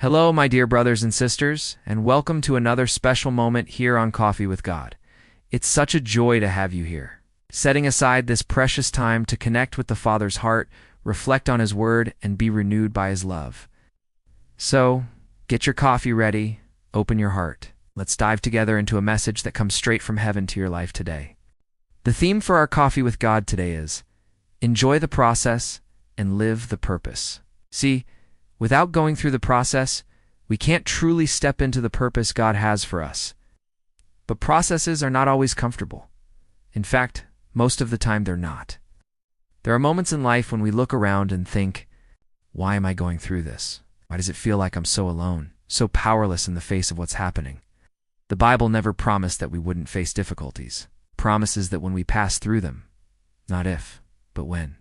Hello, my dear brothers and sisters, and welcome to another special moment here on Coffee with God. It's such a joy to have you here. Setting aside this precious time to connect with the Father's heart, reflect on His Word, and be renewed by His love. So, get your coffee ready, open your heart. Let's dive together into a message that comes straight from heaven to your life today. The theme for our Coffee with God today is, enjoy the process and live the purpose. See, without going through the process, we can't truly step into the purpose God has for us. But processes are not always comfortable. In fact, most of the time they're not. There are moments in life when we look around and think, why am I going through this? Why does it feel like I'm so alone, so powerless in the face of what's happening? The Bible never promised that we wouldn't face difficulties. It promises that when we pass through them, not if, but when,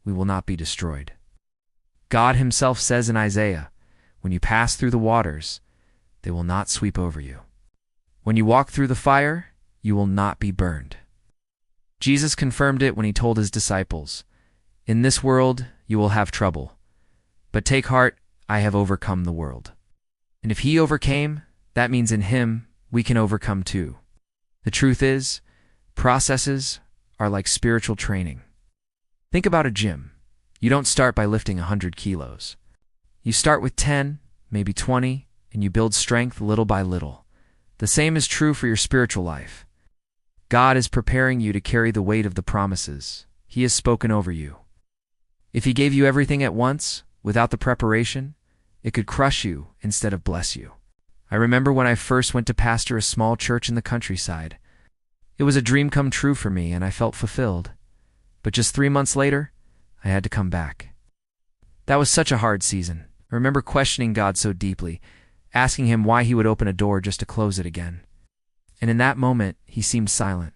we will not be destroyed. God Himself says in Isaiah, when you pass through the waters, they will not sweep over you. When you walk through the fire, you will not be burned. Jesus confirmed it when He told His disciples, in this world you will have trouble, but take heart, I have overcome the world. And if He overcame, that means in Him we can overcome too. The truth is, processes are like spiritual training. Think about a gym. You don't start by lifting 100 kilos. You start with 10, maybe 20, and you build strength little by little. The same is true for your spiritual life. God is preparing you to carry the weight of the promises He has spoken over you. If He gave you everything at once, without the preparation, it could crush you instead of bless you. I remember when I first went to pastor a small church in the countryside. It was a dream come true for me, and I felt fulfilled. But just 3 months later, I had to come back. That was such a hard season. I remember questioning God so deeply, asking Him why He would open a door just to close it again. And in that moment, He seemed silent.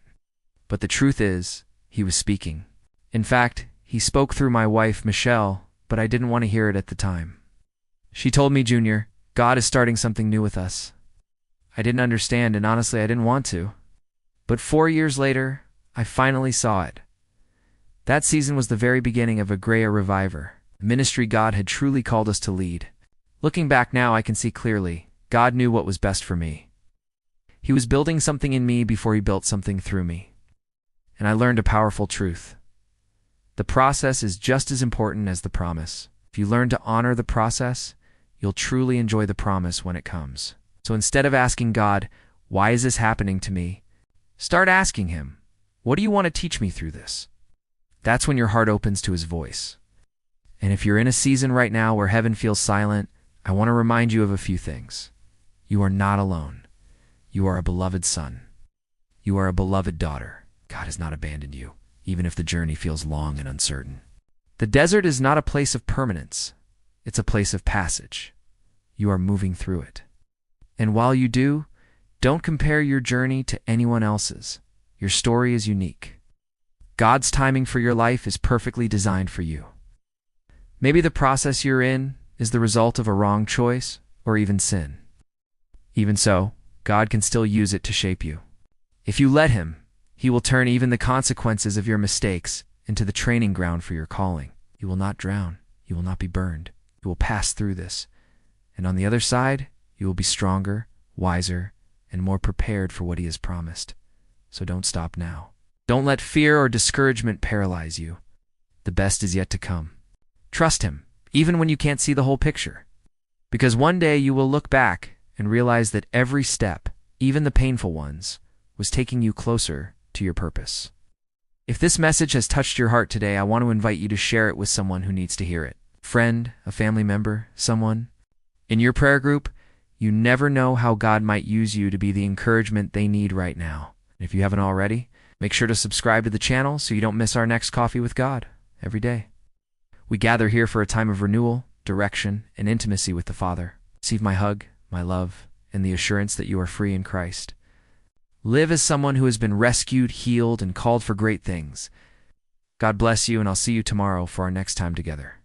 But the truth is, He was speaking. In fact, He spoke through my wife, Michelle, but I didn't want to hear it at the time. She told me, Junior, God is starting something new with us. I didn't understand, and honestly, I didn't want to. But 4 years later, I finally saw it. That season was the very beginning of a Greya Reviver, the ministry God had truly called us to lead. Looking back now, I can see clearly, God knew what was best for me. He was building something in me before He built something through me. And I learned a powerful truth. The process is just as important as the promise. If you learn to honor the process, you'll truly enjoy the promise when it comes. So instead of asking God, why is this happening to me? Start asking Him, what do you want to teach me through this? That's when your heart opens to His voice. And if you're in a season right now where heaven feels silent, I want to remind you of a few things. You are not alone. You are a beloved son. You are a beloved daughter. God has not abandoned you, even if the journey feels long and uncertain. The desert is not a place of permanence. It's a place of passage. You are moving through it. And while you do, don't compare your journey to anyone else's. Your story is unique. God's timing for your life is perfectly designed for you. Maybe the process you're in is the result of a wrong choice or even sin. Even so, God can still use it to shape you. If you let Him, He will turn even the consequences of your mistakes into the training ground for your calling. You will not drown. You will not be burned. You will pass through this. And on the other side, you will be stronger, wiser, and more prepared for what He has promised. So don't stop now. Don't let fear or discouragement paralyze you. The best is yet to come. Trust Him, even when you can't see the whole picture. Because one day you will look back and realize that every step, even the painful ones, was taking you closer to your purpose. If this message has touched your heart today, I want to invite you to share it with someone who needs to hear it. Friend, a family member, someone. In your prayer group, you never know how God might use you to be the encouragement they need right now. If you haven't already, make sure to subscribe to the channel so you don't miss our next Coffee with God every day. We gather here for a time of renewal, direction, and intimacy with the Father. Receive my hug, my love, and the assurance that you are free in Christ. Live as someone who has been rescued, healed, and called for great things. God bless you, and I'll see you tomorrow for our next time together.